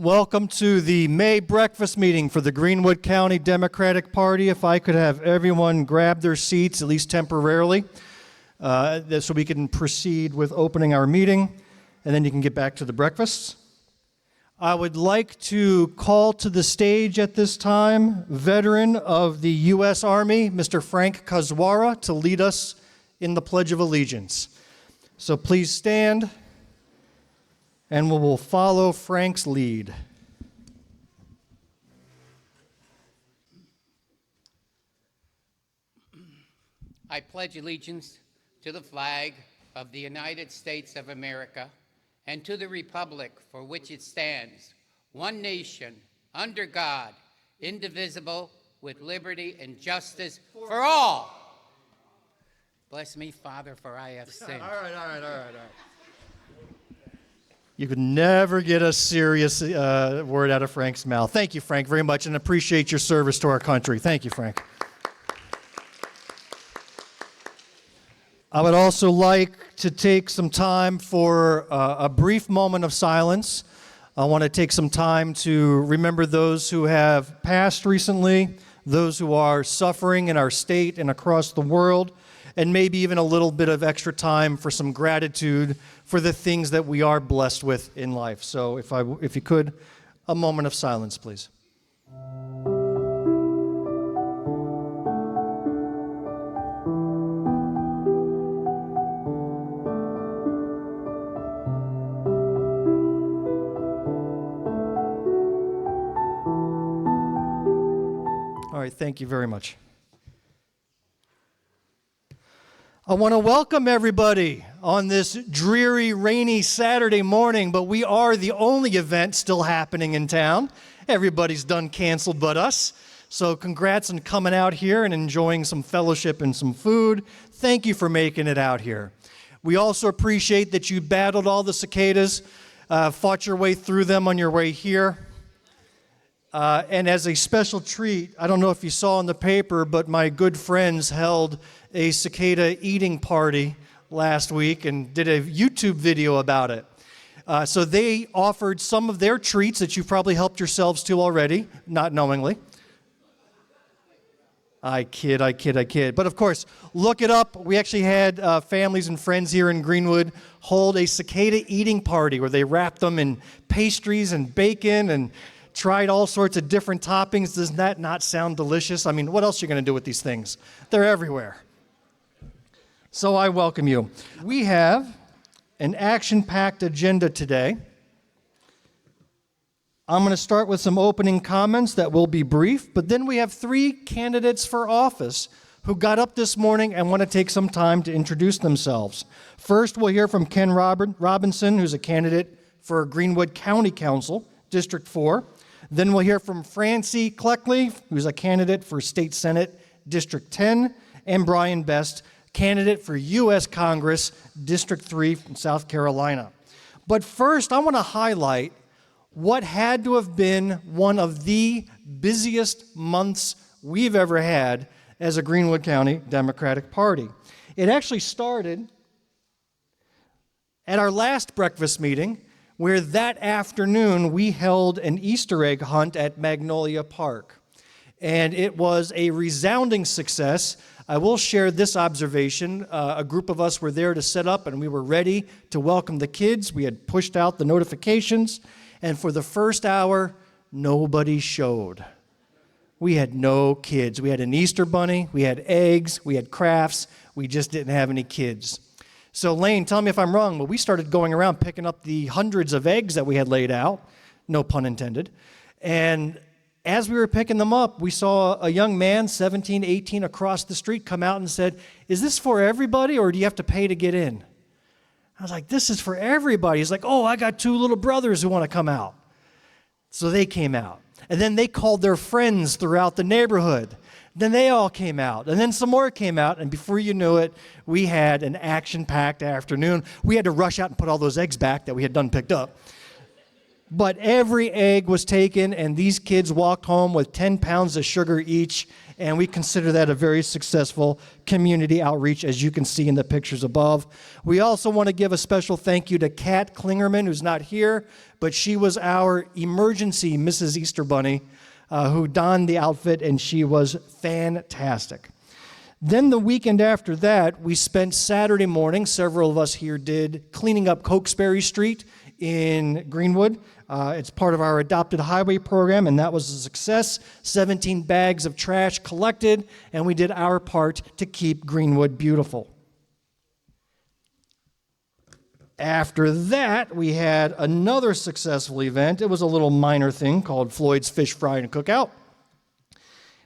Welcome to the May breakfast meeting for the Greenwood County Democratic Party. If I could have everyone grab their seats, at least temporarily, so we can proceed with opening our meeting, and then you can get back to the breakfasts. I would like to call to the stage at this time veteran of the U.S. Army, Mr. Frank Kazwara, to lead us in the Pledge of Allegiance. So please stand, and we will follow Frank's lead. I pledge allegiance to the flag of the United States of America and to the republic for which it stands, one nation, under God, indivisible, with liberty and justice for all. Bless me, Father, for I have sinned. All right. You could never get a serious word out of Frank's mouth. Thank you, Frank, very much, and appreciate your service to our country. Thank you, Frank. I would also like to take some time for a brief moment of silence. I want to take some time to remember those who have passed recently, those who are suffering in our state and across the world, and maybe even a little bit of extra time for some gratitude for the things that we are blessed with in life. So if you could, a moment of silence, please. All right, thank you very much. I want to welcome everybody on this dreary, rainy Saturday morning, but we are the only event still happening in town. Everybody's done canceled but us. So congrats on coming out here and enjoying some fellowship and some food. Thank you for making it out here. We also appreciate that you battled all the cicadas, fought your way through them on your way here. And as a special treat, I don't know if you saw in the paper, but my good friends held a cicada eating party last week and did a YouTube video about it. So they offered some of their treats that you've probably helped yourselves to already, not knowingly. I kid. But of course, look it up. We actually had families and friends here in Greenwood hold a cicada eating party where they wrapped them in pastries and bacon and tried all sorts of different toppings. Does that not sound delicious? I mean, what else are you going to do with these things? They're everywhere. So I welcome you. We have an action-packed agenda today. I'm going to start with some opening comments that will be brief, but then we have 3 candidates for office who got up this morning and want to take some time to introduce themselves. First, we'll hear from Ken Robinson, who's a candidate for Greenwood County Council, District 4. Then we'll hear from Francie Cleckley, who's a candidate for State Senate, District 10, and Brian Best, candidate for U.S. Congress, District 3 from South Carolina. But first, I want to highlight what had to have been one of the busiest months we've ever had as a Greenwood County Democratic Party. It actually started at our last breakfast meeting, where that afternoon we held an Easter egg hunt at Magnolia Park. And it was a resounding success. I will share this observation. A group of us were there to set up, and we were ready to welcome the kids. We had pushed out the notifications, and for the first hour, nobody showed. We had no kids. We had an Easter bunny, we had eggs, we had crafts, we just didn't have any kids. So Lane, tell me if I'm wrong, but we started going around picking up the hundreds of eggs that we had laid out, no pun intended, and as we were picking them up, we saw a young man, 17, 18, across the street come out and said, "Is this for everybody or do you have to pay to get in?" I was like, "This is for everybody." He's like, "Oh, I got 2 little brothers who want to come out." So they came out. And then they called their friends throughout the neighborhood. Then they all came out. And then some more came out. And before you knew it, we had an action-packed afternoon. We had to rush out and put all those eggs back that we had done picked up. But every egg was taken, and these kids walked home with 10 pounds of sugar each, and we consider that a very successful community outreach, as you can see in the pictures above. We also want to give a special thank you to Kat Klingerman, who's not here, but she was our emergency Mrs. Easter Bunny, who donned the outfit, and she was fantastic. Then the weekend after that, we spent Saturday morning, several of us here did, cleaning up Cokesbury Street in Greenwood. It's part of our adopted highway program, and that was a success. 17 bags of trash collected, and we did our part to keep Greenwood beautiful. After that, we had another successful event. It was a little minor thing called Floyd's Fish Fry and Cookout.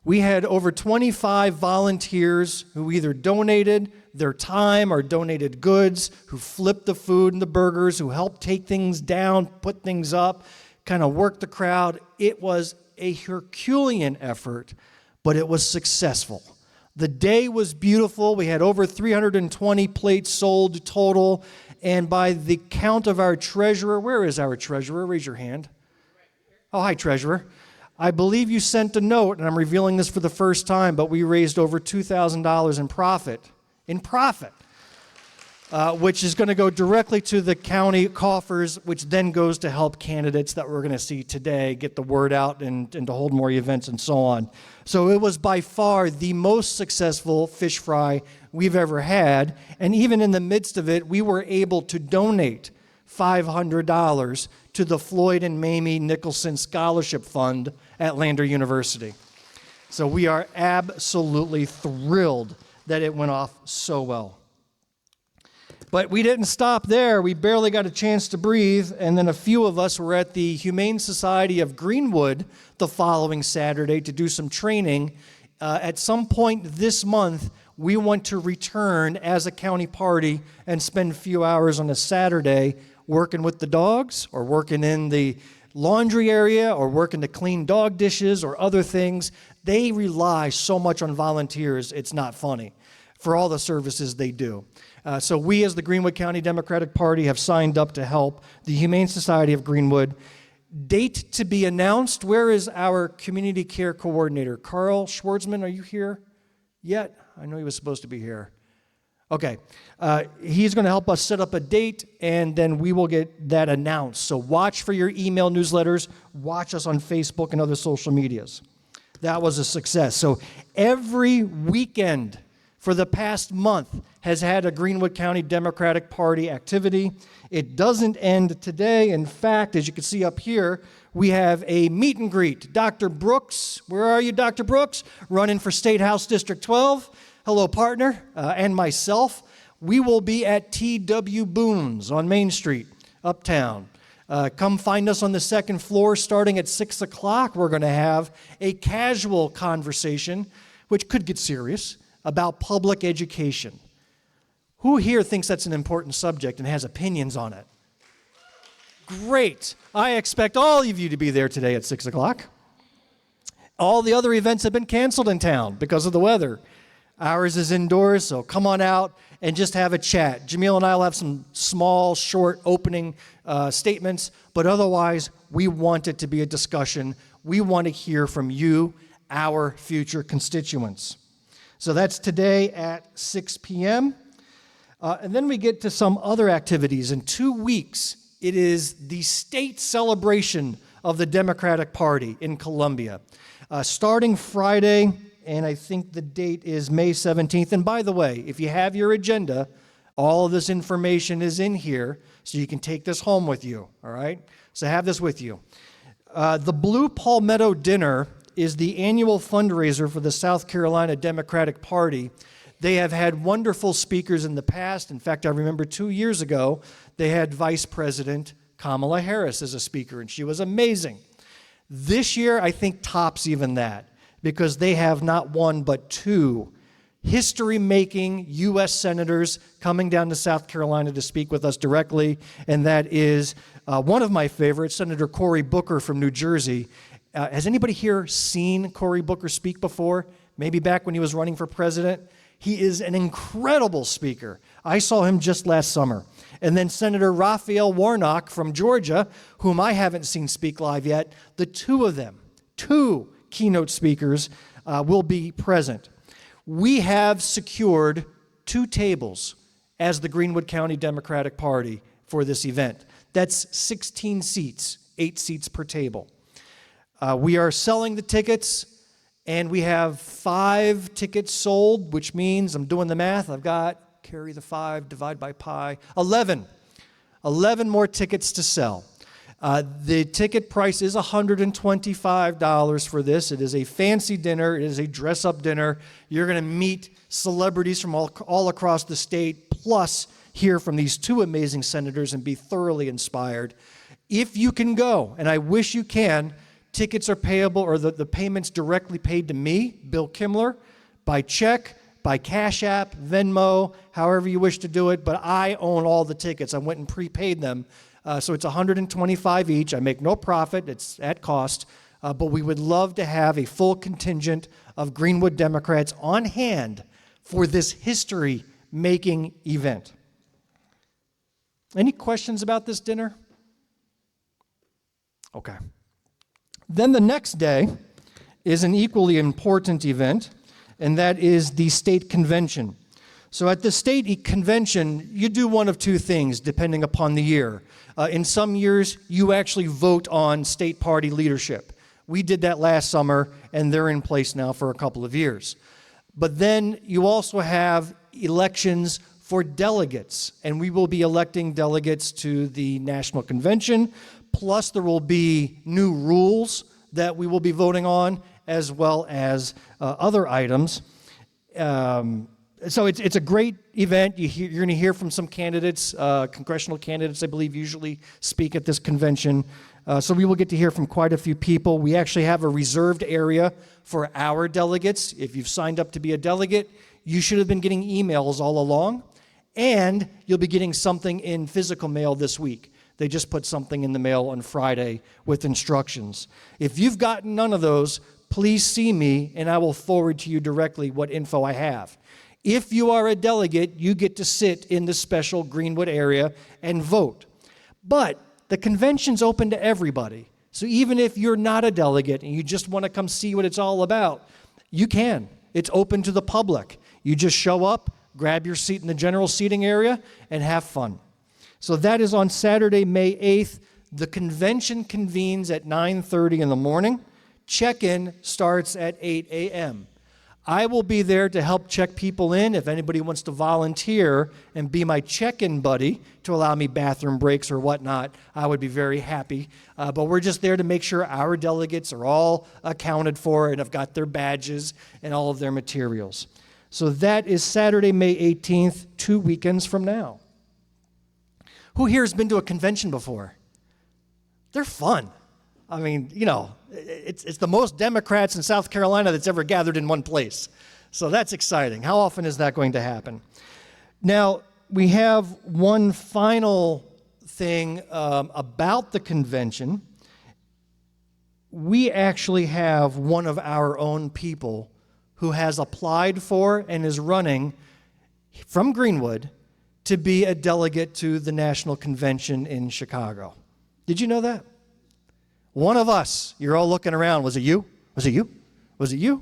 We had over 25 volunteers who either donated their time or donated goods, who flipped the food and the burgers, who helped take things down, put things up, kind of worked the crowd. It was a Herculean effort, but it was successful. The day was beautiful. We had over 320 plates sold total, and by the count of our treasurer, where is our treasurer? Raise your hand. Oh, hi, treasurer. I believe you sent a note, and I'm revealing this for the first time, but we raised over $2,000 in profit, which is going to go directly to the county coffers, which then goes to help candidates that we're going to see today get the word out and to hold more events and so on. So it was by far the most successful fish fry we've ever had, and even in the midst of it, we were able to donate $500 to the Floyd and Mamie Nicholson Scholarship Fund at Lander University. So we are absolutely thrilled that it went off so well. But we didn't stop there. We barely got a chance to breathe, and then a few of us were at the Humane Society of Greenwood the following Saturday to do some training. At some point this month, we want to return as a county party and spend a few hours on a Saturday working with the dogs or working in the laundry area or working to clean dog dishes or other things. They rely so much on volunteers, it's not funny, for all the services they do. So we as the Greenwood County Democratic Party have signed up to help the Humane Society of Greenwood. Date to be announced. Where is our community care coordinator? Carl Schwartzman, are you here yet? I know he was supposed to be here. Okay, he's going to help us set up a date, and then we will get that announced. So watch for your email newsletters. Watch us on Facebook and other social medias. That was a success. So every weekend for the past month has had a Greenwood County Democratic Party activity. It doesn't end today. In fact, as you can see up here, we have a meet and greet. Dr. Brooks, where are you, Dr. Brooks? Running for State House District 12. Hello, partner, and myself. We will be at T.W. Boone's on Main Street, uptown. Come find us on the second floor starting at 6 o'clock. We're going to have a casual conversation, which could get serious, about public education. Who here thinks that's an important subject and has opinions on it? Great. I expect all of you to be there today at 6 o'clock. All the other events have been canceled in town because of the weather. Ours is indoors, so come on out and just have a chat. Jamil and I will have some small, short opening statements, but otherwise, we want it to be a discussion. We want to hear from you, our future constituents. So that's today at 6 p.m. And then we get to some other activities. In 2 weeks, it is the state celebration of the Democratic Party in Columbia. Starting Friday, and I think the date is May 17th. And by the way, if you have your agenda, all of this information is in here, so you can take this home with you, all right? So have this with you. The Blue Palmetto Dinner is the annual fundraiser for the South Carolina Democratic Party. They have had wonderful speakers in the past. In fact, I remember 2 years ago, they had Vice President Kamala Harris as a speaker, and she was amazing. This year, I think tops even that, because they have not one but two history-making U.S. senators coming down to South Carolina to speak with us directly, and that is one of my favorites, Senator Cory Booker from New Jersey. Has anybody here seen Cory Booker speak before? Maybe back when he was running for president? He is an incredible speaker. I saw him just last summer. And then Senator Raphael Warnock from Georgia, whom I haven't seen speak live yet, the two of them, two keynote speakers, will be present. We have secured 2 tables as the Greenwood County Democratic Party for this event. That's 16 seats, 8 seats per table. We are selling the tickets, and we have 5 tickets sold, which means, I'm doing the math, I've got, carry the 5, divide by pi, 11 more tickets to sell. The ticket price is $125 for this. It is a fancy dinner. It is a dress-up dinner. You're going to meet celebrities from all across the state, plus hear from these 2 amazing senators and be thoroughly inspired. If you can go, and I wish you can, tickets are payable, or the payments directly paid to me, Bill Kimler, by check, by Cash App, Venmo, however you wish to do it, but I own all the tickets. I went and prepaid them. So it's $125 each. I make no profit. It's at cost. But we would love to have a full contingent of Greenwood Democrats on hand for this history-making event. Any questions about this dinner? Okay. Then the next day is an equally important event, and that is the state convention. So at the state convention, you do one of 2 things depending upon the year. In some years, you actually vote on state party leadership. We did that last summer, and they're in place now for a couple of years. But then you also have elections for delegates, and we will be electing delegates to the National Convention, plus there will be new rules that we will be voting on, as well as other items. So it's a great event. You're going to hear from some candidates, congressional candidates, I believe, usually speak at this convention. So we will get to hear from quite a few people. We actually have a reserved area for our delegates. If you've signed up to be a delegate, you should have been getting emails all along, and you'll be getting something in physical mail this week. They just put something in the mail on Friday with instructions. If you've gotten none of those, please see me, and I will forward to you directly what info I have. If you are a delegate, you get to sit in the special Greenwood area and vote. But the convention's open to everybody. So even if you're not a delegate and you just want to come see what it's all about, you can. It's open to the public. You just show up, grab your seat in the general seating area, and have fun. So that is on Saturday, May 8th. The convention convenes at 9:30 in the morning. Check-in starts at 8 a.m. I will be there to help check people in. If anybody wants to volunteer and be my check-in buddy to allow me bathroom breaks or whatnot, I would be very happy. But we're just there to make sure our delegates are all accounted for and have got their badges and all of their materials. So that is Saturday, May 18th, 2 weekends from now. Who here has been to a convention before? They're fun. I mean, you know, it's the most Democrats in South Carolina that's ever gathered in one place. So that's exciting. How often is that going to happen? Now, we have one final thing about the convention. We actually have one of our own people who has applied for and is running from Greenwood to be a delegate to the National Convention in Chicago. Did you know that? One of us. You're all looking around. Was it you? Was it you? Was it you?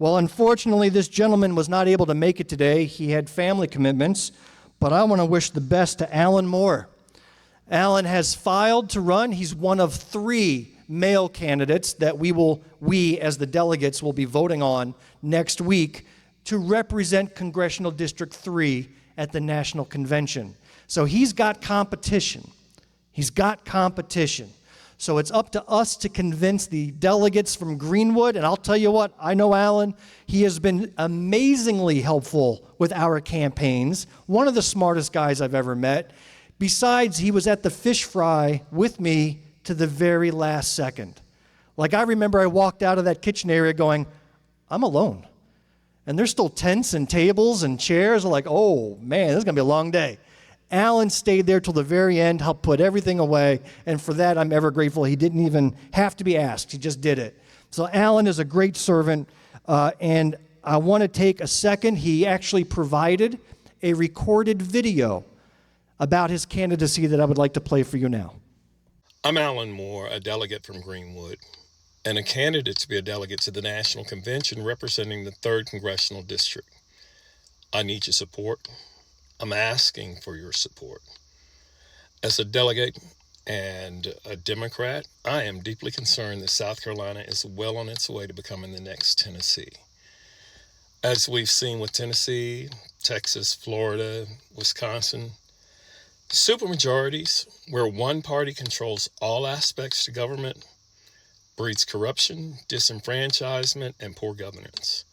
Well, unfortunately, this gentleman was not able to make it today. He had family commitments, but I want to wish the best to Alan Moore. Alan has filed to run. He's one of 3 male candidates that we as the delegates will be voting on next week to represent Congressional District 3 at the National Convention. So he's got competition. He's got competition. So it's up to us to convince the delegates from Greenwood, and I'll tell you what, I know Alan. He has been amazingly helpful with our campaigns, one of the smartest guys I've ever met. Besides, he was at the fish fry with me to the very last second. Like, I remember I walked out of that kitchen area going, I'm alone. And there's still tents and tables and chairs. I'm like, oh, man, this is going to be a long day. Alan stayed there till the very end, helped put everything away, and for that I'm ever grateful. He didn't even have to be asked. He just did it. So Alan is a great servant, and I want to take a second. He actually provided a recorded video about his candidacy that I would like to play for you now. I'm Alan Moore, a delegate from Greenwood, and a candidate to be a delegate to the National Convention representing the 3rd Congressional District. I need your support. I'm asking for your support. As a delegate and a Democrat, I am deeply concerned that South Carolina is well on its way to becoming the next Tennessee. As we've seen with Tennessee, Texas, Florida, Wisconsin, supermajorities, where one party controls all aspects of government, breeds corruption, disenfranchisement, and poor governance.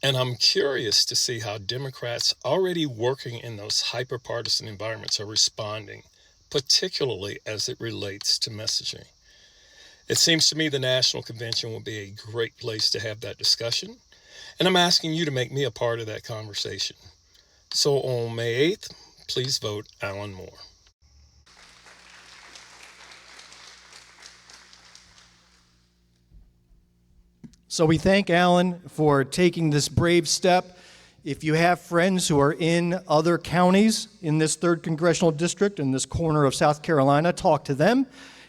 And I'm curious to see how Democrats already working in those hyper-partisan environments are responding, particularly as it relates to messaging. It seems to me the National Convention will be a great place to have that discussion, and I'm asking you to make me a part of that conversation. So on May 8th, please vote Alan Moore. So we thank Alan for taking this brave step. If you have friends who are in other counties in this 3rd Congressional District, in this corner of South Carolina, talk to them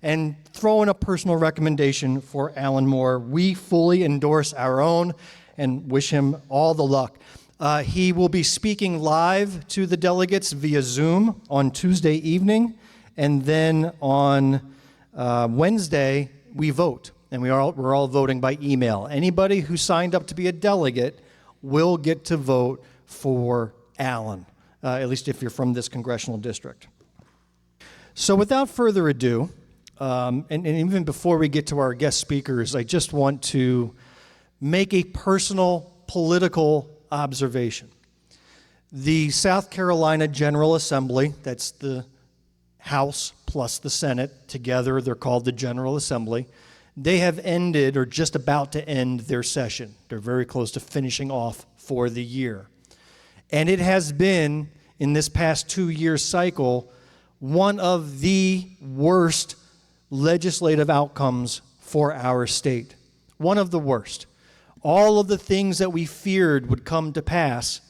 and throw in a personal recommendation for Alan Moore. We fully endorse our own and wish him all the luck. He will be speaking live to the delegates via Zoom on Tuesday evening, and then on Wednesday we vote, and we're all voting by email. Anybody who signed up to be a delegate will get to vote for Alan, at least if you're from this congressional district. So without further ado, and even before we get to our guest speakers, I just want to make a personal political observation. The South Carolina General Assembly, that's the House plus the Senate, together they're called the General Assembly, they have ended or just about to end their session. They're very close to finishing off for the year. And it has been, in this past 2-year cycle, one of the worst legislative outcomes for our state. One of the worst. All of the things that we feared would come to pass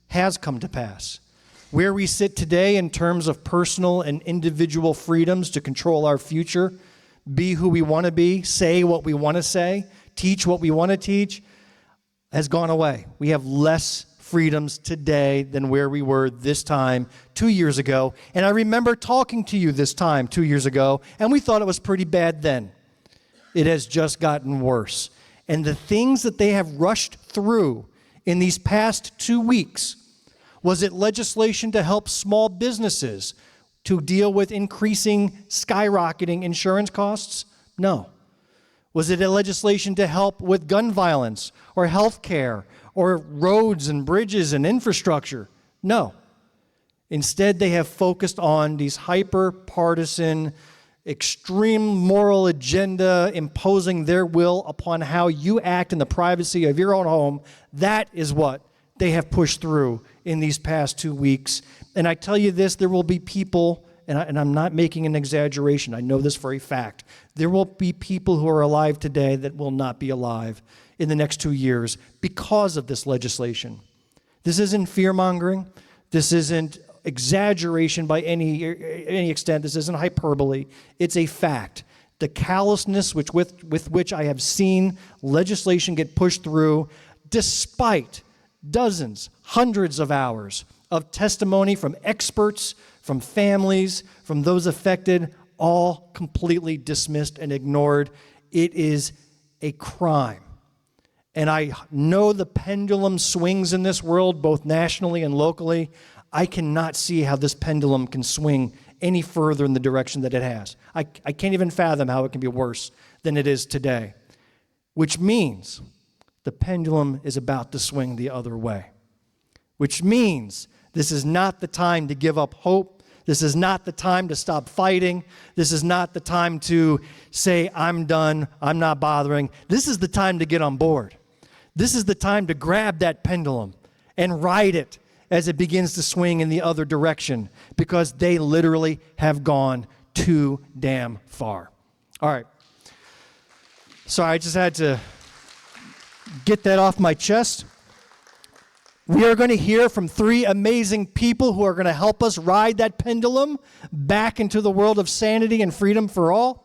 has come to pass. Where we sit today in terms of personal and individual freedoms to control our future, be who we want to be, say what we want to say, teach what we want to teach, has gone away. We have less freedoms today than where we were this time 2 years ago. And I remember talking to you this time 2 years ago, and we thought it was pretty bad then. It has just gotten worse. And the things that they have rushed through in these past 2 weeks, was it legislation to help small businesses to deal with increasing, skyrocketing insurance costs? No. Was it a legislation to help with gun violence or health care or roads and bridges and infrastructure? No. Instead, they have focused on these hyper-partisan, extreme moral agenda imposing their will upon how you act in the privacy of your own home. That is what they have pushed through in these past 2 weeks. And I tell you this, there will be people, and I'm not making an exaggeration, I know this for a fact, there will be people who are alive today that will not be alive in the next 2 years because of this legislation. This isn't fear-mongering. This isn't exaggeration by any extent. This isn't hyperbole. It's a fact. The callousness with which I have seen legislation get pushed through, despite dozens, hundreds of hours of testimony from experts, from families, from those affected, all completely dismissed and ignored. It is a crime. And I know the pendulum swings in this world, both nationally and locally. I cannot see how this pendulum can swing any further in the direction that it has. I can't even fathom how it can be worse than it is today, which means the pendulum is about to swing the other way, which means this is not the time to give up hope. This is not the time to stop fighting. This is not the time to say, I'm done, I'm not bothering. This is the time to get on board. This is the time to grab that pendulum and ride it as it begins to swing in the other direction, because they literally have gone too damn far. All right. So I just had to get that off my chest. We are going to hear from three amazing people who are going to help us ride that pendulum back into the world of sanity and freedom for all.